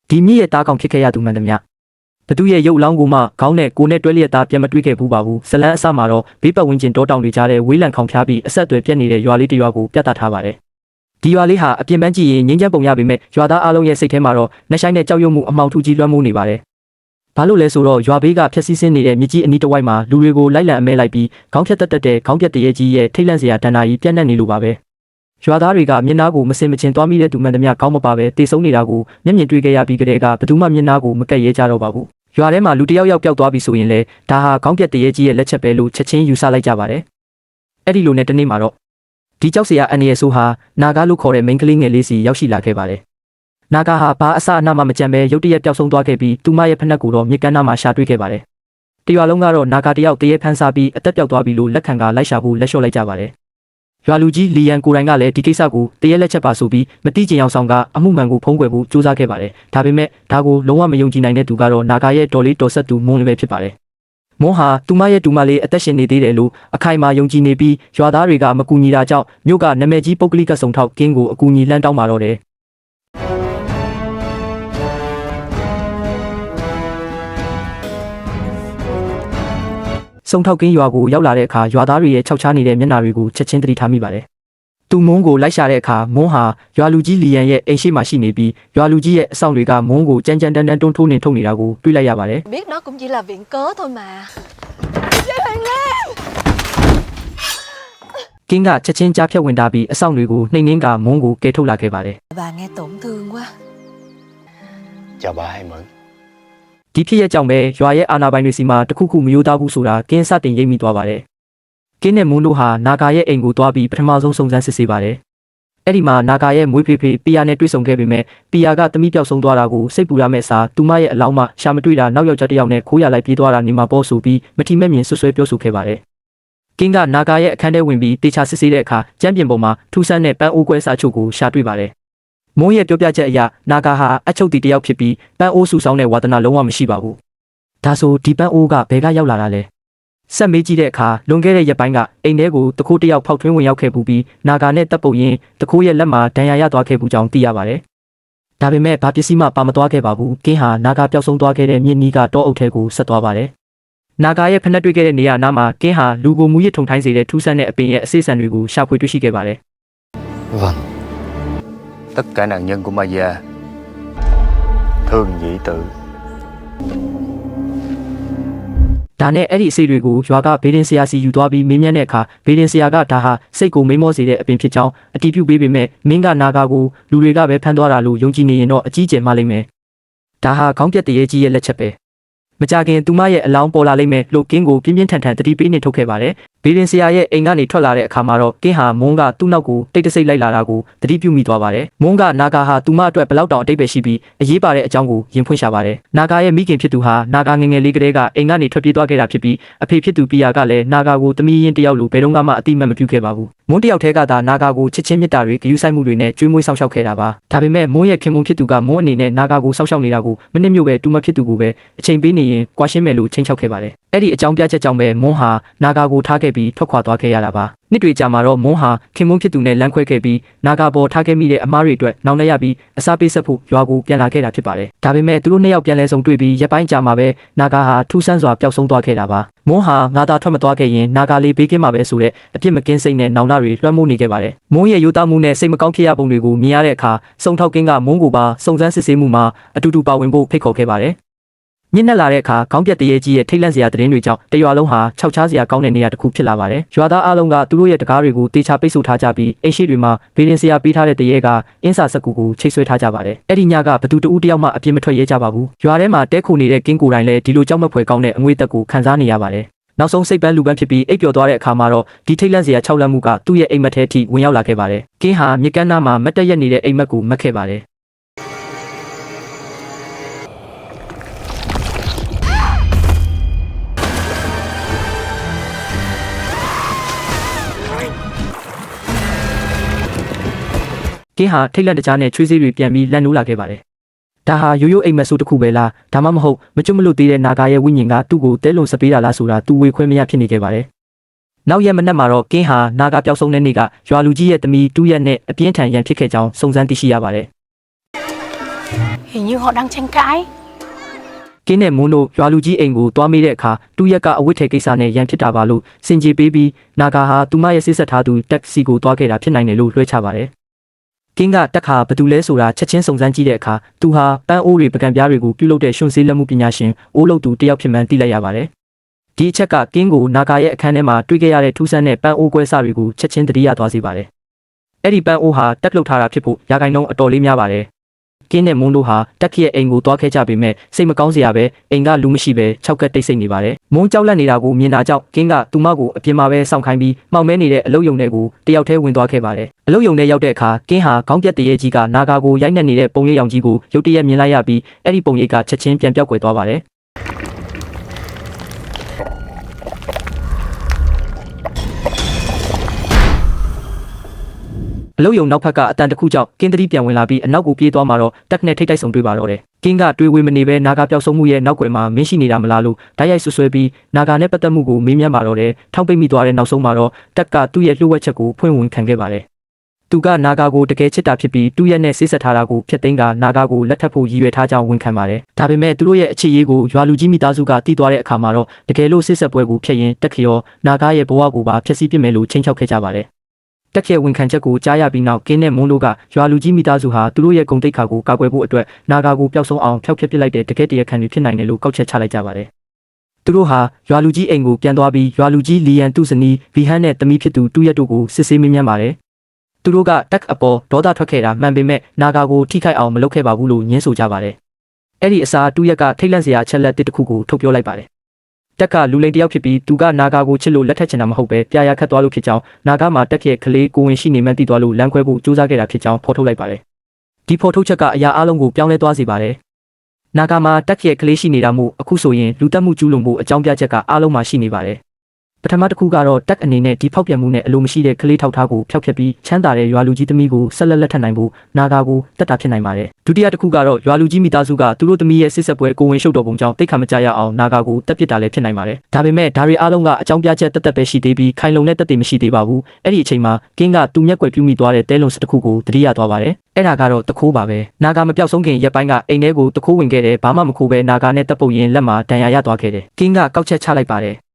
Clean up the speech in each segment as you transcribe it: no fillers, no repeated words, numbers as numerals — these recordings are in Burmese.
ဒီမြစ်ရဲ့တားကောင်ဖြစ်ခဲ့ရသူမှန်သမျှဘသူရဲ့ရုပ်လောင်းကိုမှခေါင်းနဲ့ကိုယ်နဲ့တွဲလျက်သားပြန်မတွေ့ခဲ့ဘူးပါဘူးဇလန်းအစမှာတော့ဘေးပတ်ဝန်းကျင်တောတောင်တွေကြားထဲဝေးလံခေါင်ဖျားပြီးအဆက်အသွယ်ပြတ်နေတဲ့ရွာလေးတစ်ရွာကိုပြသထားပါတယ်ဒီရွာလေးဟာအပြင်ပန်းကြည့်ရင်ငင်းချမ်းပုံရပေမဲ့ရွာသားအလုံးရဲ့စိတ်ထဲမှာတော့နှဆိုင်တဲ့ကြောက်ရွံ့မှုအမှောင်ထူကြီးလွှမ်းမိုးနေပါတယ်ဘာလို့လဲဆိုတော့ရွာဘေးကဖျက်ဆီးဆင်းနေတဲ့မြစ်ကြီးအနီးတစ်ဝိုက်မှာလူတွေကိုလိုက်လံအမဲလိုက်ပြီးခေါင်းဖြတ်တက်တဲ့ခေါင်းပြတ်တရေကြီးရဲ့ထိတ်လန့်စရာဒဏ္ဍာကြီးပြန့်နှံ့နေလို့ပါပဲရွာသားတွေကမျက်နှာကိုမစင်မချင်းသွားမိတဲ့သူမှန်သမျှကောင်းမပါပဲတေဆုံးနေတာကိုမျက်မြင်တွေ့ခဲ့ရပြီးကြတဲ့ကဘယ်သူမှမျက်နှာကိုမကက်ရဲကြတော့ပါဘူးရွာထဲမှာလူတစ်ယောက်ယောက်ပျောက်သွားပြီဆိုရင်လေဒါဟာခေါင်းပြတ်တရေကြီးရဲ့လက်ချက်ပဲလို့ချက်ချင်းယူဆလိုက်ကြပါတယ်အဲ့ဒီလိုနဲ့တနေ့မှာတော့ဒီကြောက်စရာအန်ရယ်ဆိုဟာနာဂါလို့ခေါ်တဲ့မိန်းကလေးငယ်လေးစီရောက်ရှိလာခဲ့ပါတယ်နာဂါဟာဘာအစအနမှမကြံပဲရုတ်တရက်ပျောက်ဆုံးသွားခဲ့ပြီးသူမရဲ့ဖက်နှက်ကိုတော့မြစ်ကမ်းနားမှာရှာတွေ့ခဲ့ပါတယ်တရွာလုံးကတော့နာဂါတယောက်တရေဖမ်းစားပြီးအသက်ပျောက်သွားပြီလို့လက်ခံကလိုက်ရှာဖို့လက်လျှော့လိုက်ကြပါတယ်ရွာလူကြီးလီယန်ကိုရိုင်ကလည်းဒီကိစ္စကိုတရက်လက်ချက်ပါဆိုပြီးမတိကျင်အောင်ဆောင်ကအမှုမှန်ကိုဖုံးကွယ်ဖို့ကြိုးစားခဲ့ပါတယ်ဒါပေမဲ့ဒါကိုလုံးဝမယုံကြည်နိုင်တဲ့သူကတော့နာဂါရဲ့တော်လေးတော်ဆက်သူမွန်းလည်းပဲဖြစ်ပါတယ်မွန်းဟာသူမရဲ့တူမလေးအသက်ရှင်နေသေးတယ်လို့အခိုင်အမာယုံကြည်နေပြီးရွာသားတွေကမကူညီတာကြောင့်မြို့ကနာမည်ကြီးပုဂ္ဂလိကစုံထောက်ကင်းကိုအကူအညီလှမ်းတောင်းပါတော့တယ်စုံထောက်ကင်းရွာကိုရောက်လာတဲ့အခါရွာသားတွေရဲ့ခြောက်ချားနေတဲ့မျက်နှာတွေကိုချက်ချင်းသတိထားမိပါတယ်။သူမုန်းကိုလိုက်ရှာတဲ့အခါမုန်းဟာရွာလူကြီးလီယန်ရဲ့အိမ်ရှိမှရှိနေပြီးရွာလူကြီးရဲ့အဆောင်တွေကမုန်းကိုကြမ်းကြမ်းတမ်းတမ်းတွန်းထိုးနေထုတ်နေတာကိုတွေ့လိုက်ရပါတယ်။ Biết nó cũng chỉ là viện cớ thôi mà. Chơi bạn lên. ကင်းကချက်ချင်းကြားဖြတ်ဝင်တာပြီးအဆောင်တွေကိုနှိမ့်နှင်းကမုန်းကိုကယ်ထုတ်လာခဲ့ပါတယ် Bà nghe tổn thương quá. Chào bà Hai Mẫn. ဒီဖြစ်ရဲ့ကြောင့်ပဲရွာရဲ့အာဏာပိုင်တွေစီမှာတခုခုမယိုးသားဘူးဆိုတာကင်းစတင်ရိပ်မိသွားပါတယ်။ကင်းနဲ့မွန်းတို့ဟာနာဂါရဲ့အိမ်ကိုသွားပြီးပထမဆုံးစုံစမ်းစစ်ဆေးပါတယ်။အဲ့ဒီမှာနာဂါရဲ့မွေးဖေဖေပီယာနဲ့တွေ့ဆုံခဲ့ပေမဲ့ပီယာကသမီးပြောက်ဆုံးသွားတာကိုစိတ်ပူရမဲ့စာသူမရဲ့အလောင်းမှရှာမတွေ့တာနောက်ယောက်ျားတစ်ယောက်နဲ့ခိုးရလိုက်ပြေးသွားတာနေမှာပေါ့ဆိုပြီးမထီမဲ့မြင်ဆွဆွဲပြောဆိုခဲ့ပါတယ်။ကင်းကနာဂါရဲ့အခန်းထဲဝင်ပြီးတေချာစစ်ဆေးတဲ့အခါကျမ်းပြင်ပေါ်မှာထူးဆန်းတဲ့ပန်းအိုးကွဲစာချုပ်ကိုရှာတွေ့ပါတယ်။မွန်းရဲ့ပြောပြချက်အရနာဂါဟာအချုပ်တီတစ်ယောက်ဖြစ်ပြီးပန်းအိုးဆူဆောင်းတဲ့ဝါသနာလုံးဝမရှိပါဘူး။ဒါဆိုဒီပန်းအိုးကဘယ်ကရောက်လာတာလဲဆက်မေးကြည့်တဲ့အခါလွန်ခဲ့တဲ့ရက်ပိုင်းကအိမ်ထဲကိုတခိုးတစ်ယောက်ဖောက်ထွင်းဝင်ရောက်ခဲ့ပူပြီးနာဂါနဲ့တပ်ပုတ်ရင်တခိုးရဲ့လက်မှာဒဏ်ရာရသွားခဲ့ပူကြောင်းသိရပါတယ်ဒါပေမဲ့ဘာပစ္စည်းမှပါမသွားခဲ့ပါဘူးကင်းဟာနာဂါပျောက်ဆုံးသွားခဲ့တဲ့မြစ်နီးကတောအုပ်ထဲကိုဆက်သွားပါတယ်နာဂါရဲ့ဖက်နှက်တွေ့ခဲ့တဲ့နေရာနားမှာကင်းဟာလူကိုမူရစ်ထုံထိုင်းစေတဲ့ထူးဆန်းတဲ့အပင်ရဲ့အစိတ်ဆန်တွေကိုရှာဖွေတွေ့ရှိခဲ့ပါတယ် Vâng. Tất cả nạn nhân của Maya thường nhị tự. ဒါနဲ့အဲ့ဒီအစိတ်တွေကိုရွာကဘေးဒင်းဆရာစီယူသွားပြီးမင်းမြန်းတဲ့အခါဘေးဒင်းဆရာကဒါဟာစိတ်ကိုမိမောစေတဲ့အပင်ဖြစ်ကြောင်းအတည်ပြုပေးပေမဲ့မင်းကနာဂါကိုလူတွေကပဲဖမ်းသွားတာလို့ယုံကြည်နေရင်တော့အကြီးကျယ်မှလိမ့်မယ်ဒါဟာခေါင်းပြတ်တရေကြီးရဲ့လက်ချက်ပဲမကြခင်သူမရဲ့အလောင်းပေါ်လာလိမ့်မယ်လို့ကင်းကိုပြင်းပြင်းထန်ထန်တတိပေးနေထုတ်ခဲ့ပါတယ်ဘေးဒင်းဆရာရဲ့အိမ်ကနေထွက်လာတဲ့အခါမှာတော့ကင်းဟာမွန်းကသူ့နောက်ကိုတိတ်တဆိတ်လိုက်လာတာကိုတတိပြုမိသွားပါတယ်မွန်းကနာဂါဟာသူမအတွက်ဘလောက်တောင်အတိတ်ပဲရှိပြီးအရေးပါတဲ့အကြောင်းကိုရင်ဖွင့်ရှာပါတယ်နာဂါရဲ့မိခင်ဖြစ်သူဟာနာဂါငယ်ငယ်လေးကလေးကအိမ်ကနေထွက်ပြေးသွားခဲ့တာဖြစ်ပြီးအဖေဖြစ်သူပီယာကလည်းနာဂါကိုတမီးရင်တယောက်လိုဘယ်တော့မှအတိမတ်မပြုခဲ့ပါဘူးမွန်းတယောက်တည်းကသာနာဂါကိုချစ်ချင်းမြတ်တာတွေဂရုစိုက်မှုတွေနဲ့ကျွေးမွေးဆောင်ရှောက်ခဲ့တာပါဒါပေမဲ့မွန်းရဲ့ခင်မုန်းဖြစ်သူကမွန်းအနေနဲ့နာဂါကိုဆောင်ရှောက်နေတာကိုမနစ်မြို့ပဲတူမဖြစ်သူကိုပဲအချိန်ပေးနေရင်ကွာရှင်းမယ်လို့ချိန်ချောက်ခဲ့ပါတယ်အဲ့ဒီအကြောင်းပြချက်ကြောင့်ပဲမွန်းဟာနာဂါကိုထားခဲ့ပြီးထွက်ခွာသွားခဲ့ရတာပါနှစ်တွေကြာမှာတော့မွန်းဟာခင်မုန်းဖြစ်သူနဲ့လမ်းခွဲခဲ့ပြီးနာဂါပေါ်ထားခဲ့မိတဲ့အမားတွေအတွက်နောင်လဲရပြီးအစားပေးဆက်ဖို့ရွာကိုပြန်လာခဲ့တာဖြစ်ပါတယ်ဒါပေမဲ့သူတို့နှစ်ယောက်ပြန်လဲဆုံတွေ့ပြီးရက်ပိုင်းကြာမှာပဲနာဂါဟာထူးဆန်းစွာပျောက်ဆုံးသွားခဲ့တာပါမွန်းဟာငါသာထွက်မသွားခဲ့ရင်နာဂါလေးဘေးကင်းမှာပဲဆိုတဲ့အပြစ်မကင်းစိတ်နဲ့နောင်နာတွေလွှမ်းမိုးနေခဲ့ပါတယ်မွန်းရဲ့ရိုးသားမှုနဲ့စိတ်မကောင်းဖြစ်ရပုံတွေကိုမြင်ရတဲ့အခါစုံထောက်ကင်းကမွန်းကိုပါစုံစမ်းစစ်ဆေးမှုမှာအတူတူပါဝင်ဖို့ဖိတ်ခေါ်ခဲ့ပါတယ်ညနေလာတဲ့အခါခေါင်းပြတ်တရေကြီးရဲ့ထိတ်လန့်စရာသတင်းတွေကြောင့်တရွာလုံးဟာခြောက်ခြားစရာကောင်းတဲ့နေရာတစ်ခုဖြစ်လာပါတယ်။ရွာသားအလုံးကသူတို့ရဲ့တကားတွေကိုတေချာပိတ်ဆို့ထားကြပြီးအိမ်ရှိတွေမှာဘေးရင်စရာပေးထားတဲ့တရေကအင်းစာစက်ကူကိုချိတ်ဆွဲထားကြပါတယ်။အဲ့ဒီညကဘသူတဦးတယောက်မှအပြစ်မထွက်ရဲကြပါဘူး။ရွာထဲမှာတဲခိုနေတဲ့ကင်းကိုယ်တိုင်လည်းဒီလိုကြောက်မက်ဖွယ်ကောင်းတဲ့အငွေသက်ကိုခံစားနေရပါတယ်။နောက်ဆုံးစိတ်ပန်းလူပန်းဖြစ်ပြီးအိပ်ပျော်သွားတဲ့အခါမှာတော့ဒီထိတ်လန့်စရာခြောက်လန့်မှုကသူ့ရဲ့အိမ်မက်ထဲထိဝင်ရောက်လာခဲ့ပါတယ်။ကင်းဟာမြစ်ကမ်းနားမှာမတ်တက်ရက်နေတဲ့အိမ်မက်ကိုမက်ခဲ့ပါတယ်။ကင်းဟာထိတ်လန့်တကြားနဲ့ချွေးစေးတွေပြန်ပြီးလန့်နိုးလာခဲ့ပါတယ်။ဒါဟာရိုးရိုးအိမ်မက်ဆိုးတစ်ခုပဲလားဒါမှမဟုတ်မကျွတ်မလွတ်သေးတဲ့နာဂါရဲ့ဝိညာဉ်ကသူ့ကိုတဲလုံစပေးတာလားဆိုတာသူဝေခွဲမရဖြစ်နေခဲ့ပါတယ်။နောက်ရက်မနက်မှာတော့ကင်းဟာနာဂါပျောက်ဆုံးတဲ့နေ့ကရွာလူကြီးရဲ့သမီးတူးရက်နဲ့အပြင်းထန်ရန်ဖြစ်ခဲ့ကြောင်းစုံစမ်းသိရှိရပါတယ်။ Hi Hình như họ đang tranh cãi. ကင်းနဲ့မွန်းတို့ရွာလူကြီးအိမ်ကိုတွားမိတဲ့အခါတူရက်ကအဝတ်ထည်ကိစ္စနဲ့ရန်ဖြစ်တာပါလို့စင်ကြေပေးပြီးနာဂါဟာသူမရဲ့စစ်ဆက်ထားသူတက်စီကိုတွားခဲ့တာဖြစ်နိုင်တယ်လို့လွှဲချပါတယ်။ကင်းကတက်ခါဘသူလဲဆိုတာချက်ချင်းစုံစမ်းကြည့်တဲ့အခါသူဟာပန်းအိုးတွေပကံပြားတွေကိုပြုလုပ်တဲ့ရှင်စေးလက်မှုပညာရှင်အိုးလုတ်သူတယောက်ဖြစ်မှန်းသိလိုက်ရပါတယ်။ဒီအချက်ကကင်းကိုနာဂါရဲ့အခန်းထဲမှာတွေ့ခဲ့ရတဲ့ထူးဆန်းတဲ့ပန်းအိုးကွဲစတွေကိုချက်ချင်းသတိရသွားစေပါတယ်။အဲ့ဒီပန်းအိုးဟာတက်လှုပ်ထားတာဖြစ်ဖို့ရာဂိုင်နှုန်းအတော်လေးများပါတယ်။ကင်းနဲ့မွန်းတို့ဟာတက်ခရဲ့အိမ်ကိုတွားခဲ့ကြပေမဲ့စိတ်မကောင်းစရာပဲအိမ်ကလူမရှိပဲ၆ကက်တိတ်ဆိတ်နေပါတယ်။မွန်းကြောက်လန့်နေတာကိုမြင်တာကြောင့်ကင်းကသူမကိုအပြင်မှာပဲစောင့်ခိုင်းပြီးမှောင်မဲနေတဲ့အလုတ်ယုံထဲကိုတယောက်တည်းဝင်သွားခဲ့ပါတယ်။အလုတ်ယုံထဲရောက်တဲ့အခါကင်းဟာခေါင်းပြတ်တရေကြီးကနာဂါကိုရိုက်နှက်နေတဲ့ပုံရိပ်ရောင်ကြီးကိုရုတ်တရက်မြင်လိုက်ရပြီးအဲ့ဒီပုံရိပ်ကချက်ချင်းပြန်ပြောက်ကွယ်သွားပါတယ်။အလုတ်ယုံနောက်ဖက်ကအတန်တစ်ခုကြောင့်ကင်းသတိပြန်ဝင်လာပြီးအနောက်ကိုပြေးသွားမှာတော့တက်နဲ့ထိတ်တိုက်ဆုံတွေ့ပါတော့တယ်။ကင်းကတွေ့ဝေမနေပဲနာဂါပျောက်ဆုံးမှုရဲ့နောက်ွယ်မှာမင်းရှိနေတာမလားလို့ဓာတ်ရိုက်ဆွဆွဲပြီးနာဂါနဲ့ပတ်သက်မှုကိုမေးမြန်းပါတော့တယ်။ထောက်ပိတ်မိသွားတဲ့နောက်ဆုံးမှာတော့တက်ကသူ့ရဲ့လှုပ်ဝက်ချက်ကိုဖွင့်ဝင်ခံခဲ့ပါတယ်။သူကနာဂါကိုတကယ်ချစ်တာဖြစ်ပြီးသူ့ရဲ့နဲ့ဆေးဆက်ထားတာကိုဖျက်သိမ်းကနာဂါကိုလက်ထပ်ဖို့ရည်ရွယ်ထားကြောင်းဝန်ခံပါတယ်။ဒါပေမဲ့သူတို့ရဲ့အခြေရေးကိုရွာလူကြီးမိသားစုကတီးသွားတဲ့အခါမှာတော့တကယ်လို့ဆေးဆက်ပွဲကိုဖျက်ရင်တက်ခရောနာဂါရဲ့ဘဝကိုပါဖျက်ဆီးပစ်မယ်လို့ချိန်ချောက်ခဲ့ကြပါတယ်။တက်ရဲ့ဝန်ခံချက်ကိုကြားရပြီးနောက်ကင်းနဲ့မွန်းတို့ကရွာလူကြီးမိသားစုဟာသူတို့ရဲ့ဂုဏ်သိက္ခာကိုကာကွယ်ဖို့အတွက်နာဂါကိုပျောက်ဆုံးအောင်ဖျောက်ဖျက်ပစ်လိုက်တဲ့တကယ်တရားခံတွေဖြစ်နိုင်တယ်လို့ကောက်ချက်ချလိုက်ကြပါတယ်။သူတို့ဟာရွာလူကြီးအိမ်ကိုပြန်သွားပြီးရွာလူကြီးလီယန်သူ့ဇနီးဗီဟန်နဲ့သမီးဖြစ်သူတူရက်တို့ကိုစစ်ဆေးမေးမြန်းပါတယ်။သူတို့ကတက်အပေါ်ဒေါသထွက်ခဲ့တာမှန်ပေမဲ့နာဂါကိုထိခိုက်အောင်မလုပ်ခဲ့ပါဘူးလို့ညင်းဆိုကြပါတယ်။အဲ့ဒီအစားတူရက်ကထိတ်လန့်စရာအချက်လက်တစ်ခုကိုထုတ်ပြောလိုက်ပါတယ်။တက်ကလူလိမ်တယောက်ဖြစ်ပြီးသူကနာဂါကိုချစ်လို့လက်ထပ်ချင်တာမဟုတ်ပဲပြာရခတ်သွားလို့ဖြစ်ကြောင်းနာဂါမှာတက်ရဲ့ကလေးကိုဝင်ရှိနေမှန်းသိသွားလို့လမ်းခွဲဖို့ကြိုးစားခဲ့တာဖြစ်ကြောင်းဖော်ထုတ်လိုက်ပါတယ်။ဒီဖော်ထုတ်ချက်ကအရာအလုံးကိုပြောင်းလဲသွားစေပါတယ်။နာဂါမှာတက်ရဲ့ကလေးရှိနေတာမို့အခုဆိုရင်လူတက်မှုကျူးလွန်ဖို့အကြောင်းပြချက်ကအလုံးမှာရှိနေပါတယ်။ပထမတစ်ခုကတော့တက်အနေနဲ့ဒီဖောက်ပြန်မှုနဲ့အလိုမရှိတဲ့ကလေးထောက်ထားကိုဖျောက်ဖျက်ပြီးချမ်းသာတဲ့ရွာလူကြီးသမီးကိုဆက်လက်လက်ထပ်နိုင်ဖို့နာဂါကိုတက်တာဖြစ်နိုင်ပါတယ်။ဒုတိယတစ်ခုကတော့ရွာလူကြီးမိသားစုကသူတို့သမီးရဲ့စစ်ဆက်ပွဲကိုဝင်ရှုပ်တော်ပုံကြောင့်တိတ်ခါမကြရအောင်နာဂါကိုတက်ပစ်တာလည်းဖြစ်နိုင်ပါတယ်။ဒါပေမဲ့ဒါတွေအားလုံးကအကြောင်းပြချက်တက်ပဲရှိသေးပြီးခိုင်လုံတဲ့တက်တွေမရှိသေးပါဘူး။အဲ့ဒီအချိန်မှာကင်းကသူမျက်ကွယ်ပြုမိသွားတဲ့တဲလုံစတစ်ခုကိုသတိရသွားပါတယ်။အဲ့ဒါကတော့တခိုးပါပဲ။နာဂါမပြောက်ဆုံးခင်ရက်ပိုင်းကအိမ်ထဲကိုတခိုးဝင်ခဲ့တယ်ဘာမှမခိုးပဲနာဂါနဲ့တပ်ပုတ်ရင်လက်မှာဒဏ်ရာရသွားခဲ့တယ်။ကင်းကကောက်ချက်ချလိုက်ပါတယ်။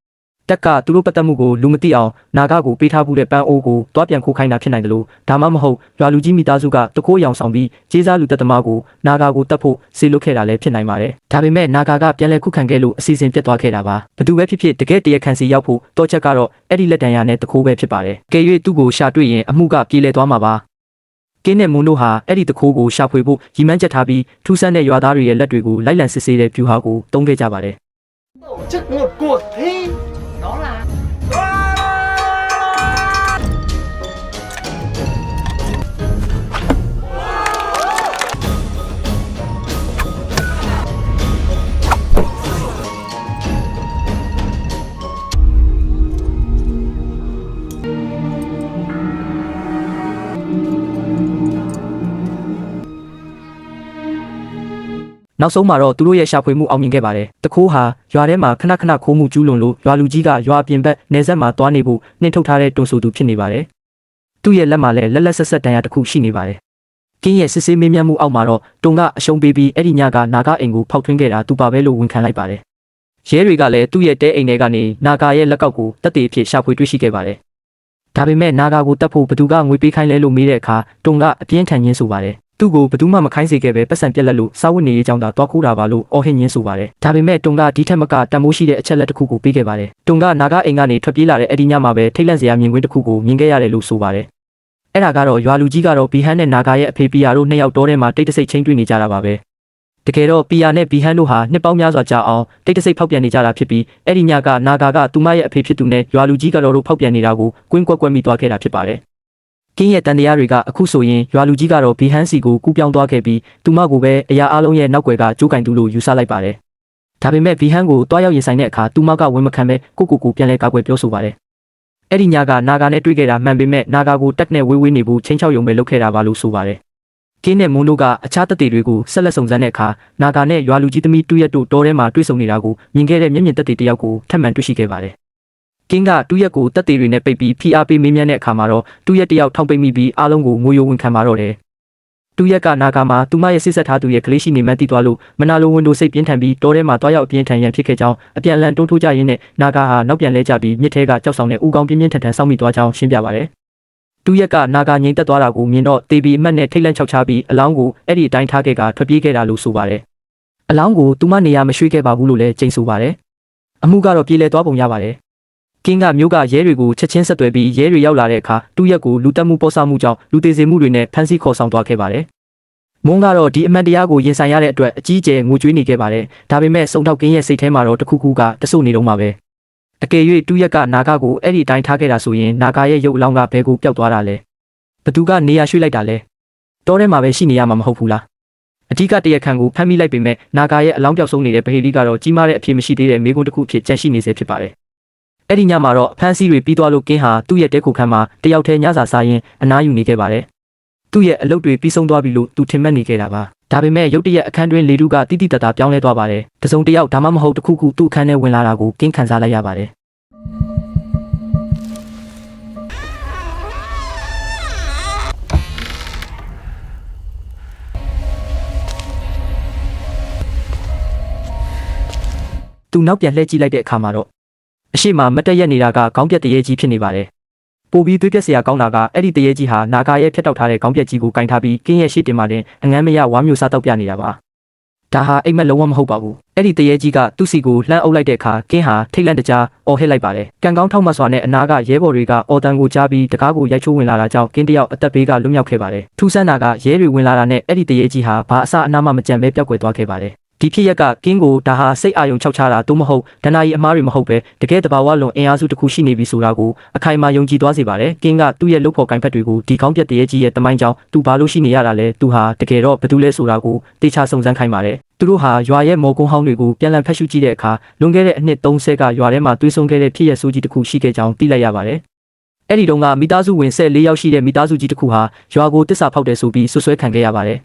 တက်ကသူတို့ပတ်သက်မှုကိုလူမသိအောင်နာဂါကိုပေးထားမှုတဲ့ပန်းအိုးကိုတွားပြန်ခိုးခိုင်းတာဖြစ်နိုင်တယ်လို့ဒါမှမဟုတ်ရွာလူကြီးမိသားစုကတခိုးရောင်ဆောင်ပြီးကျေးစားလူသက်သမားကိုနာဂါကိုတတ်ဖို့ဆေးလွတ်ခဲ့တာလည်းဖြစ်နိုင်ပါတယ်။ဒါပေမဲ့နာဂါကပြန်လည်ခုခံခဲ့လို့အစီအစဉ်ပြတ်သွားခဲ့တာပါ။ဘသူပဲဖြစ်ဖြစ်တကယ်တရားခံစီရောက်ဖို့တောချက်ကတော့အဲ့ဒီလက်တံရနဲ့တခိုးပဲဖြစ်ပါတယ်။ကဲ၍သူ့ကိုရှာတွေ့ရင်အမှုကပြေလည်သွားမှာပါ။ကင်းနဲ့မွန်းတို့ဟာအဲ့ဒီတခိုးကိုရှာဖွေဖို့ရည်မှန်းချက်ထားပြီးထူးဆန်းတဲ့ရွာသားတွေရဲ့လက်တွေကိုလိုက်လံစစ်ဆေးတဲ့ဗျူဟာကိုတုံးခဲ့ကြပါတယ်။ Tổ chức một cuộc thi đó làနောက်ဆုံးမှာတော့သူတို့ရဲ့ရှာဖွေမှုအောင်မြင်ခဲ့ပါတယ်။တခိုးဟာရွာထဲမှာခဏခဏခိုးမှုကျူးလွန်လို့ရွာလူကြီးကရွာပြင်ဘက်နေဆက်မှာတွားနေဖို့နှင်ထုတ်ထားတဲ့တွန်ဆိုသူဖြစ်နေပါတယ်။သူ့ရဲ့လက်မှာလည်းလက်လက်ဆက်ဆက်တန်ရာတစ်ခုရှိနေပါတယ်။ကင်းရဲ့စစ်ဆေးမေးမြန်းမှုအောက်မှာတော့တုံကအရှုံးပေးပြီးအဲ့ဒီညကနာဂအိမ်ကိုဖောက်ထွင်းခဲ့တာသူပါပဲလို့ဝန်ခံလိုက်ပါတယ်။ရဲတွေကလည်းသူ့ရဲ့တဲအိမ်ထဲကနေနာဂရဲ့လက်ကောက်ကိုတပ်သေးအဖြစ်ရှာဖွေတွေ့ရှိခဲ့ပါတယ်။ဒါပေမဲ့နာဂကိုတပ်ဖို့ဘသူကငွေပေးခိုင်းလဲလို့မေးတဲ့အခါတုံကအပြင်းထန်ညင်းဆိုပါတယ်။သူ့ကိုဘသူမှမခိုင်းစေခဲ့ပဲပတ်စံပြက်လက်လို့စားဝတ်နေရေးကြောင့်သာတွားခိုးတာပါလို့အော်ဟစ်ညင်းဆိုပါတယ်။ဒါပေမဲ့တုံကဒီထက်မကတန်မိုးရှိတဲ့အချက်လက်တစ်ခုကိုပေးခဲ့ပါတယ်။တုံကနာဂအိမ်ကနေထွက်ပြေးလာတဲ့အဲ့ဒီညမှာပဲထိတ်လန့်စရာမြင်ကွင်းတစ်ခုကိုမြင်ခဲ့ရတယ်လို့ဆိုပါတယ်။အဲ့ဒါကတော့ရွာလူကြီးကတော့ဘီဟန်နဲ့နာဂရဲ့အဖေပီယာတို့နှစ်ယောက်တောထဲမှာတိတ်တဆိတ်ချင်းတွေ့နေကြတာပါပဲ။တကယ်တော့ပီယာနဲ့ဘီဟန်တို့ဟာနှစ်ပေါင်းများစွာကြာအောင်တိတ်တဆိတ်ဖောက်ပြန်နေကြတာဖြစ်ပြီးအဲ့ဒီညကနာဂကသူမရဲ့အဖေဖြစ်သူနဲ့ရွာလူကြီးကတော့တို့ဖောက်ပြန်နေတာကိုကွင်းကွက်ကွက်မိသွားခဲ့တာဖြစ်ပါတယ်။ကင်းရဲ့တန်တရားတွေကအခုဆိုရင်ရွာလူကြီးကတော့ဘီဟန်စီကိုကူးပြောင်းသွားခဲ့ပြီးသူမကိုပဲအရာအလုံးရဲ့နောက်ွယ်ကကျိုးကင်သူလို့ယူဆလိုက်ပါတယ်။ဒါပေမဲ့ဘီဟန်ကိုတွားရောက်ရင်ဆိုင်တဲ့အခါသူမကဝင်မခံပဲကိုပြန်လဲကာကွယ်ပြောဆိုပါတယ်။အဲ့ဒီညကနာဂနဲ့တွေ့ခဲ့တာမှန်ပေမဲ့နာဂကိုတက်နဲ့ဝေးဝေးနေဖို့ချင်းချောက်ရုံပဲလုပ်ခဲ့တာပါလို့ဆိုပါတယ်။ကင်းနဲ့မွန်းတို့ကအခြားတပ်တွေတွေကိုဆက်လက်စုံစမ်းတဲ့အခါနာဂနဲ့ရွာလူကြီးသမီးတူရက်တို့တောထဲမှာတွေ့ဆုံနေတာကိုမြင်ခဲ့တဲ့မျက်မြင်တပ်တွေတယောက်ကိုထပ်မံတွေ့ရှိခဲ့ပါတယ်။ကင်းကတူရက်ကိုတပ်တွေတွေနဲ့ပိတ်ပြီးဖိအားပေးမေးမြန်းတဲ့အခါမှာတော့တူရက်တယောက်ထောင်ပိတ်မိပြီးအားလုံးကိုငိုယိုဝင်ခံပါတော့တယ် တူရက်ကနာဂါမှာသူမရဲ့စစ်ဆက်ထားသူရဲ့ကလေးရှိနေမှန်းသိသွားလို့မနာလိုဝန်တို့စိတ်ပြင်းထန်ပြီးတောထဲမှာတွားရောက်အပြင်းထန်ရန်ဖြစ်ခဲ့ကြောင်းအပြန်အလှန်တွန်းထိုးကြရင်းနဲ့နာဂါဟာနောက်ပြန်လဲကျပြီးမြစ်ထဲကကြောက်ဆောင်တဲ့ဦးကောင်းပြင်းပြင်းထန်ထန်စောင့်မိသွားကြောင်းရှင်းပြပါတယ်။တူရက်ကနာဂါငြိမ်သက်သွားတာကိုမြင်တော့တေဘီအမတ်နဲ့ထိတ်လန့်ချောက်ချပြီးအလောင်းကိုအဲ့ဒီအတိုင်းထားခဲ့ကထွက်ပြေးခဲ့တာလို့ဆိုပါတယ်။အလောင်းကိုသူမနေရာမရွှေ့ခဲ့ပါဘူးလို့လည်းကျိန်ဆိုပါတယ်။အမှုကတော့ပြေလည်သွားပုံရပါတယ်။ကင်းကမျိုးကရဲတွေကိုချက်ချင်းဆက်သွယ်ပြီးရဲတွေရောက်လာတဲ့အခါတူရက်ကိုလူတက်မှုပေါ်ဆမှုကြောင့်လူသေးစေမှုတွေနဲ့ဖမ်းဆီးခေါ်ဆောင်သွားခဲ့ပါတယ်။မွန်းကတော့ဒီအမှန်တရားကိုရင်ဆိုင်ရတဲ့အတွက်အကြီးအကျယ်ငိုကြွေးနေခဲ့ပါတယ်။ဒါပေမဲ့စုံထောက်ကင်းရဲ့စိတ်ထဲမှာတော့တခုခုကတဆုပ်နေတော့မှာပဲ။အကယ်၍တူရက်ကနာဂါကိုအဲ့ဒီအတိုင်းထားခဲ့တာဆိုရင်နာဂါရဲ့ရုပ်အလောင်းကဘယ်ကိုပျောက်သွားတာလဲ။ဘသူကနေရာရွှေ့လိုက်တာလဲ။တောထဲမှာပဲရှိနေရမှာမဟုတ်ဘူးလား။အကြီးကတရက်ခန့်ကိုဖမ်းမိလိုက်ပေမဲ့နာဂါရဲ့အလောင်းပျောက်ဆုံးနေတဲ့ဗဟေလီကတော့ကြီးမားတဲ့အဖြစ်မရှိသေးတဲ့မိကွန်းတစ်ခုဖြစ်ကျန်ရှိနေစေဖြစ်ပါတယ်။အဲ့ဒီညမှာတော့ဖမ်းဆီးတွေပြီးသွားလို့ကင်းဟာသူ့ရဲ့တဲခိုခန်းမှာတယောက်တည်းညစာစားရင်းအနားယူနေခဲ့ပါတယ်။သူ့ရဲ့အလုပ်တွေပြီးဆုံးသွားပြီလို့သူထင်မှတ်နေခဲ့တာပါ။ဒါပေမဲ့ရုတ်တရက်အခန်းတွင်းလေထုကတိတိတတ်တာပြောင်းလဲသွားပါတယ်။တစုံတစ်ယောက်ဒါမှမဟုတ်တစ်ခုခုသူ့အခန်းထဲဝင်လာတာကိုကင်းခံစားလိုက်ရပါတယ်။သူနောက်ပြန်လှည့်ကြည့်လိုက်တဲ့အခါမှာတော့အရှိမမတက်ရက်နေတာကခေါင်းပြက်တရေကြီးဖြစ်နေပါတယ်။ပိုပြီးသွေးပြက်စရာကောင်းတာကအဲ့ဒီတရေကြီးဟာနာဂါရဲ့ဖျက်တောက်ထားတဲ့ခေါင်းပြက်ကြီးကိုကင်ထားပြီးကင်းရဲ့ရှေ့တင်မှာတင်အငမ်းမရဝါမျိုးစားတောက်ပြနေတာပါ။ဒါဟာအိမ်မက်လုံးဝမဟုတ်ပါဘူး။အဲ့ဒီတရေကြီးကသူ့စီကိုလှမ်းအုပ်လိုက်တဲ့အခါကင်းဟာထိတ်လန့်တကြားအော်ဟစ်လိုက်ပါတယ်။ကံကောင်းထောက်မှစွာနဲ့အနာကရဲဘော်တွေကအော်တန်ကိုကြားပြီးတကားကိုရိုက်ချိုးဝင်လာတာကြောင့်ကင်းတယောက်အသက်ဘေးကလွတ်မြောက်ခဲ့ပါတယ်။ထူးဆန်းတာကရဲတွေဝင်လာတာနဲ့အဲ့ဒီတရေကြီးဟာဘာအစအနားမှမကြံပဲပျောက်ကွယ်သွားခဲ့ပါတယ်။ဒီဖြစ်ရက်ကကင်းကိုဒါဟာစိတ်အာရုံခြောက်ခြားတာသို့မဟုတ်ဒဏ္ဍာရီအမားတွေမဟုတ်ပဲတကယ်တဘာဝလွန်အင်အားစုတစ်ခုရှိနေပြီဆိုတာကိုအခိုင်အမာယုံကြည်သွားစေပါတယ်ကင်းကသူ့ရဲ့လုပ်ဖော်ကိုင်ဖက်တွေကိုဒီကောင်းပြက်တရေကြီးရဲ့တမိုင်းကြောင့်သူဘာလို့ရှိနေရတာလဲသူဟာတကယ်တော့ဘယ်သူလဲဆိုတာကိုတေချာစုံစမ်းခိုင်းပါတယ်သူတို့ဟာရွာရဲ့မော်ကုန်းဟောင်းတွေကိုပြန်လည်ဖက်ရှုကြည့်တဲ့အခါလွန်ခဲ့တဲ့အနှစ်30ကရွာထဲမှာတွေးဆုံခဲ့တဲ့ဖြစ်ရဆိုးကြီးတစ်ခုရှိခဲ့ကြောင်းသိလိုက်ရပါတယ်အဲ့ဒီတုန်းကမိသားစုဝင်14ယောက်ရှိတဲ့မိသားစုကြီးတစ်ခုဟာရွာကိုတစ္ဆာဖောက်တယ်ဆိုပြီးဆွဆွဲခံခဲ့ရပါတယ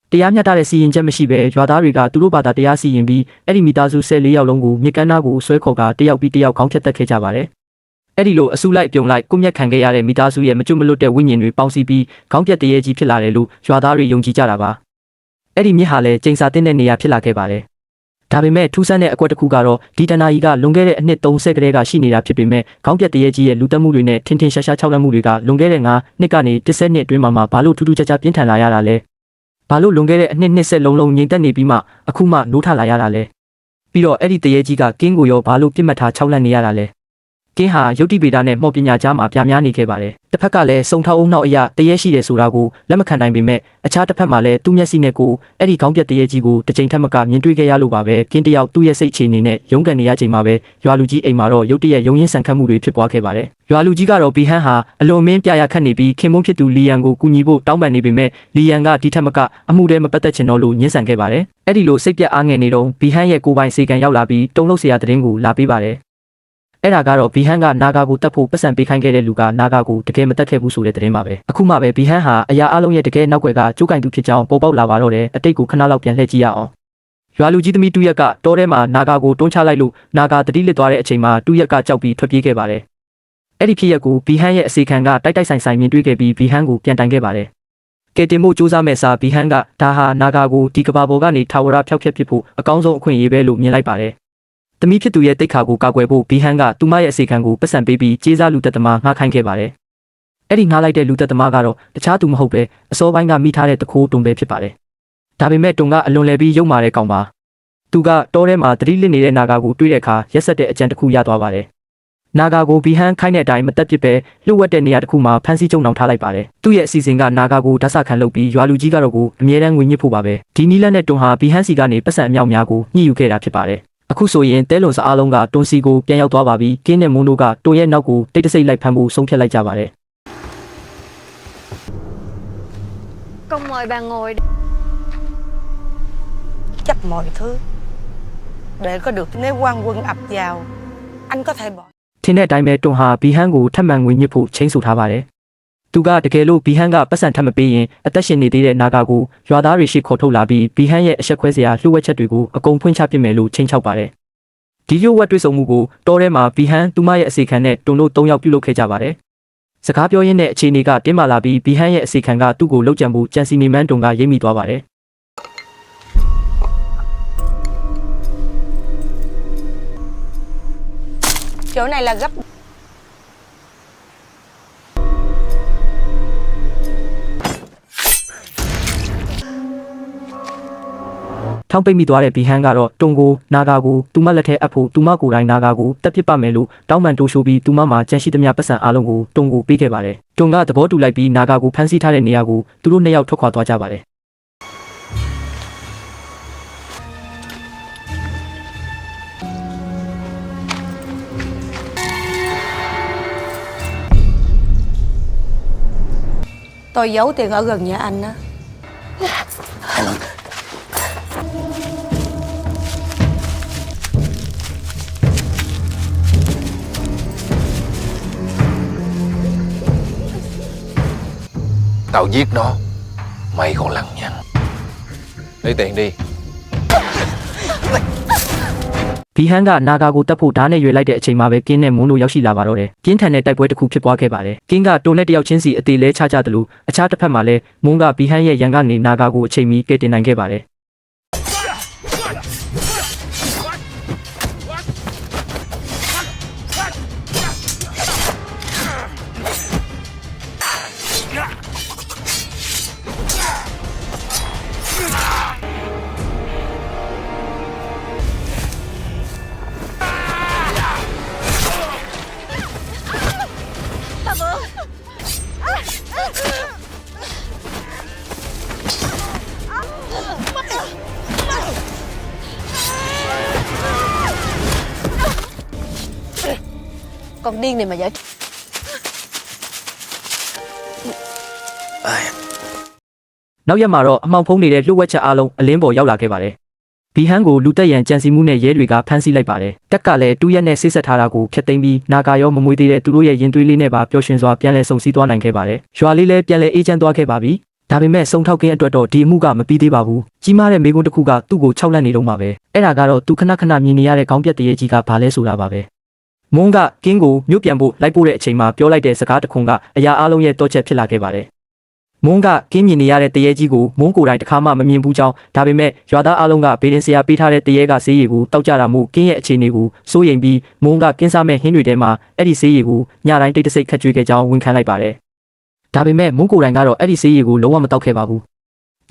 ်တရားမျှတတဲ့စီရင်ချက်မရှိဘဲရွာသားတွေကသူတို့ဘာသာတရားစီရင်ပြီးအဲ့ဒီမိသားစု14ယောက်လုံးကိုမြေကမ်းနားကိုဆွဲခေါ်ကတယောက်ပြီးတယောက်ခေါင်းဖြတ်တက်ခဲ့ကြပါတယ်။အဲ့ဒီလိုအစုလိုက်ပြုံလိုက်ကိုမြတ်ခံခဲ့ရတဲ့မိသားစုရဲ့မကျွတ်မလွတ်တဲ့ဝိညာဉ်တွေပေါင်းစည်းပြီးခေါင်းပြတ်တရေကြီးဖြစ်လာတယ်လို့ရွာသားတွေယုံကြည်ကြတာပါ။အဲ့ဒီမြစ်ဟာလည်းကျိန်စာတင်းတဲ့နေရာဖြစ်လာခဲ့ပါတယ်။ဒါပေမဲ့ထူးဆန်းတဲ့အကွက်တစ်ခုကတော့ဒီတနာကြီးကလွန်ခဲ့တဲ့အနှစ်30ကတည်းကရှိနေတာဖြစ်ပေမဲ့ခေါင်းပြတ်တရေကြီးရဲ့လူတက်မှုတွေနဲ့ထင်ထင်ရှားရှားခြောက်လန့်မှုတွေကလွန်ခဲ့တဲ့9နှစ်ကနေ10နှစ်အတွင်းမှာဘာလို့ထူးထူးခြားခြားပြင်းထန်လာရတာလဲ။ဘာလို့လွန်ခဲ့တဲ့အနှစ်ဆက်လုံးငြိမ်သက်နေပြီးမှအခုမှနိုးထလာရတာလဲပြီးတော့အဲ့ဒီတရေကြီးကကင်းကိုရောဘာလို့ပြစ်မှတ်ထားခြောက်လန့်နေရတာလဲကင်းဟာယုတ်တိဗေဒနဲ့မော်ပညာကြားမှာပြများနေခဲ့ပါတယ်တစ်ဖက်ကလည်းစုံထောက်အုံနောက်အရာတရေရှိတယ်ဆိုတာကိုလက်မခံနိုင်ပေမဲ့အခြားတစ်ဖက်မှာလည်းသူ့မျက်စိနဲ့ကိုအဲ့ဒီခေါင်းပြတ်တရေကြီးကိုတစ်ချိန်ထက်မကမြင်တွေ့ခဲ့ရလို့ပါပဲကင်းတယောက်သူ့ရဲ့စိတ်အခြေအနေနဲ့ရုန်းကန်နေရချိန်မှာပဲရွာလူကြီးအိမ်မှာတော့ရုတ်တရက်ရုံရင်းဆန်ခတ်မှုတွေဖြစ်ပွားခဲ့ပါတယ်ရွာလူကြီးကတော့ဘီဟန်ဟာအလွန်မင်းပြရခတ်နေပြီးခင်မုန်းဖြစ်သူလီယန်ကိုကူညီဖို့တောင်းပန်နေပေမဲ့လီယန်ကဒီထက်မကအမှုထဲမပတ်သက်ချင်တော့လို့ညှင်းဆန်ခဲ့ပါတယ်အဲ့ဒီလိုစိတ်ပြအားငယ်နေတော့ဘီဟန်ရဲ့ကိုယ်ပိုင်စေကံရောက်လာပြီးတုံ့လောက်စရာသတင်းကိုလာပေးပါတယ်အဲ့ဒါကတော့ဘီဟန်ကနာဂါကိုတတ်ဖို့ပတ်စံပေးခိုင်းခဲ့တဲ့လူကနာဂါကိုတကယ်မတတ်ခဲ့ဘူးဆိုတဲ့သတင်းပါပဲအခုမှပဲဘီဟန်ဟာအရာအလုံးရဲ့တကယ်နောက်ွယ်ကကျိုးကင်သူဖြစ်ကြောင်းပေါ်ပေါက်လာပါတော့တယ်အတိတ်ကိုခဏလောက်ပြန်လှည့်ကြည့်ရအောင်ရွာလူကြီးသမီးတူရက်ကတောထဲမှာနာဂါကိုတွန်းချလိုက်လို့နာဂါတတိလစ်သွားတဲ့အချိန်မှာတူရက်ကကြောက်ပြီးထွက်ပြေးခဲ့ပါတယ်အဲ့ဒီဖြစ်ရက်ကိုဘီဟန်ရဲ့အစီခံကတိုက်ဆိုင်မြင်တွေ့ခဲ့ပြီးဘီဟန်ကိုပြန်တိုင်ခဲ့ပါတယ်ကဲတင်မို့စူးစမ်းမဲ့စာဘီဟန်ကဒါဟာနာဂါကိုဒီကဘာပေါ်ကနေထာဝရဖျောက်ဖျက်ဖြစ်ဖို့အကောင်းဆုံးအခွင့်အရေးပဲလို့မြင်လိုက်ပါတယ်သမီးဖြစ်သူရဲ့တိတ်ခါကိုကာကွယ်ဖို့ဘီဟန်ကသူမရဲ့အစီခံကိုပတ်စံပေးပြီးကျေးဇူးလူသက်သမားငှားခိုင်းခဲ့ပါတယ်အဲ့ဒီငှားလိုက်တဲ့လူသက်သမားကတော့တခြားသူမဟုတ်ပဲအစောပိုင်းကမိထားတဲ့တခိုးတုံပဲဖြစ်ပါတယ်ဒါပေမဲ့တုံကအလွန်လည်ပြီးရုပ်မာတဲ့ကောင်ပါသူကတောထဲမှာတတိလစ်နေတဲ့နာဂါကိုတွေ့တဲ့အခါရက်ဆက်တဲ့အကြံတစ်ခုရသွားပါတယ်နာဂါကိုဘီဟန်ခိုင်းတဲ့အတိုင်းမတက်ပစ်ပဲလှုပ်ဝက်တဲ့နေရာတစ်ခုမှာဖမ်းဆီးကြုံနှောင်ထားလိုက်ပါတယ်သူ့ရဲ့အစီအစဉ်ကနာဂါကိုဓာတ်ဆခံလုပ်ပြီးရွာလူကြီးကတော့ကိုအမြဲတမ်းငွေညစ်ဖို့ပါပဲဒီနီလန်နဲ့တွန်ဟာဘီဟန်စီကနေပတ်စံအမြောက်များကိုညှိယူခဲ့တာဖြစ်ပါတယ်အခုဆိုရင်တဲလွန်စအားလုံးကတွန်စီကိုပြန်ရောက်သွားပါပြီကင်းနဲ့မွန်းတို့ကတွန်ရဲ့နောက်ကိုတိတ်တဆိတ်လိုက်ဖမ်းဖို့ဆုံးဖြတ်လိုက်ကြပါတယ် Con mời bà ngồi Chấp mọi thứ để có được nếu quan quân ập vào anh có thể bỏ ထင်းတဲ့အတိုင်းပဲတွန်ဟာဘီဟန်ကိုထပ်မံငွေညစ်ဖို့ချိန်ဆထားပါတယ်သူကတကယ်လို့ဘီဟန်ကပတ်စံထပ်မပေးရင်အသက်ရှင်နေသေးတဲ့နာဂါကိုရွာသားတွေရှိခေါ်ထုတ်လာပြီးဘီဟန်ရဲ့အဆက်ခွဲစရာလှုပ်ဝက်ချက်တွေကိုအကုန်ဖွင့်ချပစ်မယ်လို့ချိန်ချောက်ပါတယ်ဒီရုပ်ဝက်တွေ့ဆုံမှုကိုတောထဲမှာဘီဟန်သူမရဲ့အစီခံနဲ့တွန်တို့3ယောက်ပြုလုပ်ခဲ့ကြပါတယ် စကားပြောရင်းနဲ့အခြေအနေကတင်းမာလာပြီးဘီဟန်ရဲ့အစီခံကသူ့ကိုလှုပ်ကြံမှုကြံစီနေမှန်းတုံကရိပ်မိသွားပါတယ် chỗ này là gấp ထောင်ပိတ်မိသွားတဲ့ဘီဟန်ကတော့တုံကိုနာဂါကိုသူမလက်ထဲအပ်ဖို့သူမကိုယ်တိုင်နာဂါကိုတက်ပစ်ပါမယ်လို့တောင်းပန်တိုးရှိုးပြီးသူမမှာကြံရှိသမျှပတ်စံအားလုံးကိုတုံကိုပေးခဲ့ပါတယ်တုံကသဘောတူလိုက်ပြီးနာဂါကိုဖမ်းဆီးထားတဲ့နေရာကိုသူတို့နှစ်ယောက်ထွက်ခွာသွားကြပါတယ် tôi giấu tiền ở gần nhà anh á Tao giết nó. Mày còn lằng nhằng. Lấy tiền đi. ဘီဟန်ကနာဂါကိုတက်ဖို့ဓာတ်နဲ့ရွေလိုက်တဲ့အချိန်မှာပဲကင်းနဲ့မုန်းတို့ရောက်ရှိလာပါတော့တယ်ကင်းထန်တဲ့တိုက်ပွဲတစ်ခုဖြစ်ပွားခဲ့ပါတယ်ကင်းကတိုနဲ့တယောက်ချင်းစီအသေးလဲချကြတယ်လို့အခြားတစ်ဖက်မှာလည်းမုန်းကဘီဟန်ရဲ့ရန်ကနေနာဂါကိုအချိန်မီကယ်တင်နိုင်ခဲ့ပါတယ် Con điên này mà giải နောက်ရက်မှာတော့အမှောင်ဖုံးနေတဲ့လှုပ်ဝက်ချက်အားလုံးအလင်းပေါ်ရောက်လာခဲ့ပါတယ်ဘီဟန်ကိုလူတက်ရန်ကြံစီမှုနဲ့ရဲတွေကဖမ်းဆီးလိုက်ပါတယ်တက်ကလည်းတူးရက်နဲ့ဆိတ်ဆက်ထားတာကိုဖျက်သိမ်းပြီးနာဂါရောမမွေးသေးတဲ့သူတို့ရဲ့ရင်သွေးလေးနဲ့ပါပျော်ရွှင်စွာပြန်လည်ဆုံစည်းသွားနိုင်ခဲ့ပါတယ်ရွာလေးလည်းပြန်လည်အေးချမ်းသွားခဲ့ပါပြီဒါပေမဲ့စုံထောက်ကင်းအတွက်တော့ဒီအမှုကမပြီးသေးပါဘူးကြီးမားတဲ့မိကွန်းတစ်ခုကသူ့ကိုခြောက်လန့်နေတော့မှာပဲအဲ့ဒါကတော့သူခဏခဏမြင်နေရတဲ့ခေါင်းပြက်တရေကြီးကဘာလဲဆိုတာပါပဲမုန်းကကင်းကိုမြို့ပြန်ဖို့လိုက်ပို့တဲ့အချိန်မှာပြောလိုက်တဲ့စကားတစ်ခွန်းကအရာအလုံးရဲ့တော့ချက်ဖြစ်လာခဲ့ပါတယ်မုန်းကကင်းမြင်နေရတဲ့တရေကြီးကိုမုန်းကိုယ်တိုင်တစ်ခါမှမမြင်ဘူးကြောင်းဒါပေမဲ့ရွာသားအလုံးကဘေးရင်ဆရာပေးထားတဲ့တရေကဆေးရည်ကိုတောက်ကြတာမို့ကင်းရဲ့အခြေအနေကိုစိုးရိမ်ပြီးမုန်းကကင်းစားမဲ့ဟင်းတွေထဲမှာအဲ့ဒီဆေးရည်ကိုညတိုင်းတိတ်တဆိတ်ခတ်ကြွေးခဲ့ကြောင်းဝန်ခံလိုက်ပါတယ်ဒါပေမဲ့မုန်းကိုယ်တိုင်ကတော့အဲ့ဒီဆေးရည်ကိုလုံးဝမတောက်ခဲ့ပါဘူး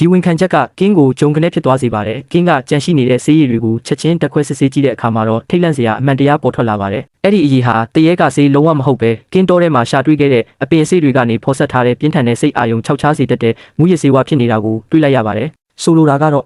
ဒီဝန်ခံချက်ကကင်းကိုဂျုံကနေဖြစ်သွားစေပါတယ်ကင်းကကြန့်ရှိနေတဲ့ဆေးရည်တွေကိုချက်ချင်းတက်ခွဲစစ်ဆေးကြည့်တဲ့အခါမှာတော့ထိတ်လန့်စရာအမှန်တရားပေါ်ထွက်လာပါတယ်အဲ့ဒီအရေးဟာတရေကဆေးလုံးဝမဟုတ်ပဲကင်းတော်ထဲမှာရှာတွေ့ခဲ့တဲ့အပင်ဆေးတွေကနေဖော်ဆက်ထားတဲ့ပြင်းထန်တဲ့စိတ်အာရုံခြောက်ခြားစေတတ်တဲ့မူရစ်ဆေးဝါးဖြစ်နေတာကိုတွေ့လိုက်ရပါတယ်ဆိုလိုတာကတော့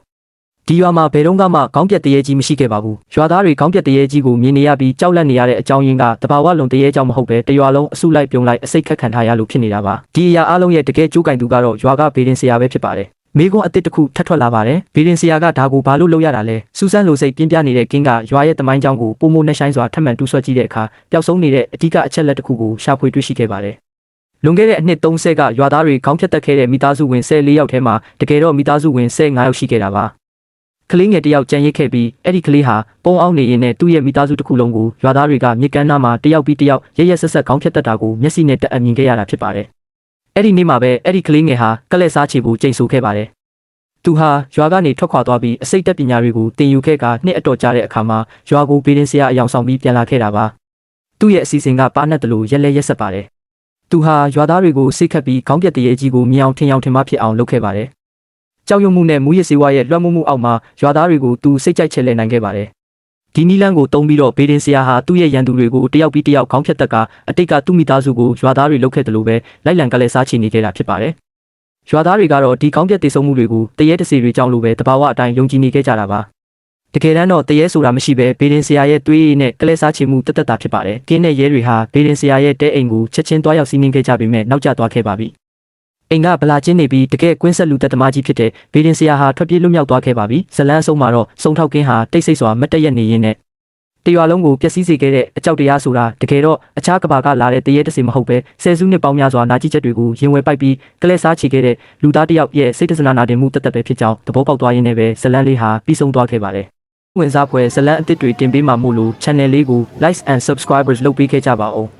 ဒီရွာမှာဘယ်တော့မှခေါင်းပြက်တရေကြီးမရှိခဲ့ပါဘူးရွာသားတွေခေါင်းပြက်တရေကြီးကိုမြင်နေရပြီးကြောက်လန့်နေရတဲ့အကြောင်းရင်းကတဘာဝလုံးတရေကြောင့်မဟုတ်ပဲတရွာလုံးအစုလိုက်ပြုံလိုက်အစိတ်ခတ်ခံထားရလို့ဖြစ်နေတာပါဒီအရာအလုံးရဲ့တကယ်ကျိုးကင်သူကတော့ရွာကဘေးရင်ဆရာပဲဖြစ်ပါတယ်မိကွန်းအစ်စ်တစ်ခုထပ်ထွက်လာပါတယ်။ဘေးရင်ဆရာကဒါကိုဘာလို့လုပ်ရတာလဲ။စူးစမ်းလိုစိတ်ပြင်းပြနေတဲ့ကင်းကရွာရဲ့တမိုင်းကြောင်းကိုပုံမနဲ့ဆိုင်စွာထပ်မံတူးဆွဲကြည့်တဲ့အခါပျောက်ဆုံးနေတဲ့အဓိကအချက်လက်တစ်ခုကိုရှာဖွေတွေ့ရှိခဲ့ပါတယ်။လွန်ခဲ့တဲ့အနှစ်30ကရွာသားတွေခေါင်းဖြတ်တက်ခဲ့တဲ့မိသားစုဝင်14ယောက်ထဲမှာတကယ်တော့မိသားစုဝင်15ယောက်ရှိခဲ့တာပါ။ကလေးငယ်တစ်ယောက်ကြံရစ်ခဲ့ပြီးအဲ့ဒီကလေးဟာပုံအောင်နေရင်နဲ့သူ့ရဲ့မိသားစုတစ်ခုလုံးကိုရွာသားတွေကမြစ်ကမ်းနားမှာတယောက်ပြီးတယောက်ရရဆက်ဆက်ခေါင်းဖြတ်တက်တာကိုမျက်စိနဲ့တက်အမြင်ခဲ့ရတာဖြစ်ပါတယ်။အဲ့ဒီနေ့မှာပဲအဲ့ဒီကလေးငယ်ဟာကလက်စားချေဖို့ကြိမ်ဆိုခဲ့ပါတယ်။သူဟာရွာကနေထွက်ခွာသွားပြီးအစိတ်တက်ပညာတွေကိုတင်ယူခဲ့ကနှစ်အတော်ကြာတဲ့အခါမှာရွာကိုဘေးရင်ဆရာအယောင်ဆောင်ပြီးပြန်လာခဲ့တာပါသူ့ရဲ့အစီအစဉ်ကပါနတ်တယ်လို့ရက်လဲရက်ဆက်ပါတယ်သူဟာရွာသားတွေကိုစိတ်ခတ်ပြီးခေါင်းပြက်တရေကြီးကိုမြင်အောင်ထင်အောင်ထင်မှဖြစ်အောင်လုပ်ခဲ့ပါတယ်ကြောက်ရွံ့မှုနဲ့မူရစ်စေဝါရဲ့လွှမ်းမိုးမှုအောက်မှာရွာသားတွေကိုသူစိတ်ကြိုက်ချဲ့လဲနိုင်ခဲ့ပါတယ်ဒီနီလန်းကိုတုံးပြီးတော့ဘေးရင်ဆရာဟာသူ့ရဲ့ရန်သူတွေကိုတယောက်ပြီးတယောက်ခေါင်းဖြတ်တက်ကအတိတ်ကသူ့မိသားစုကိုရွာသားတွေလုပ်ခဲ့တယ်လို့ပဲလိုက်လံကလည်းစားချနေခဲ့တာဖြစ်ပါတယ်ရွာသားတွေကတော့ဒီကောင်းပြတ်တည်ဆုံမှုတွေကိုတရေတစီတွေကြောင့်လို့ပဲတဘာဝအတိုင်းယုံကြည်နေခဲ့ကြတာပါတကယ်တမ်းတော့တရေဆိုတာမရှိပဲဘေးရင်ဆရာရဲ့သွေးရည်နဲ့ကလဲစားချေမှုတက်တက်တာဖြစ်ပါတယ်ကင်းတဲ့ရဲတွေဟာဘေးရင်ဆရာရဲ့တဲအိမ်ကိုချက်ချင်းတွားရောက်စီးနင်းခဲ့ကြပေမဲ့နောက်ကျသွားခဲ့ပါပြီအိမ်ကဗလာချင်းနေပြီးတကယ်ကွင်းဆက်လူသက်သမားကြီးဖြစ်တဲ့ဘေးရင်ဆရာဟာထွက်ပြေးလွတ်မြောက်သွားခဲ့ပါပြီဇလန်းအဆုံးမှာတော့စုံထောက်ကင်းဟာတိတ်ဆိတ်စွာမတက်ရက်နေရင်းနဲ့တရွာလုံးကိုပျက်စီးစေခဲ့တဲ့အကြောက်တရားဆိုတာတကယ်တော့အခြားကဘာကလာတဲ့တရေတစီမဟုတ်ပဲဆယ်စုနှစ်ပေါင်းများစွာနာကျင်ချက်တွေကိုရင်ဝယ်ပိုက်ပြီးကလဲစားချေခဲ့တဲ့လူသားတစ်ယောက်ရဲ့စိတ်တစနာနာတင်မှုတက်တက်ပဲဖြစ်ကြောင်းသဘောပေါက်သွားရင်းနဲ့ပဲဇလန်းလေးဟာပြီးဆုံးသွားခဲ့ပါတယ်။ဝင်စားပွဲဇလန်းအသစ်တွေတင်ပေးမှာမို့လို့ channel လေးကို likes and subscribers လုပ်ပေးခဲ့ကြပါဦး။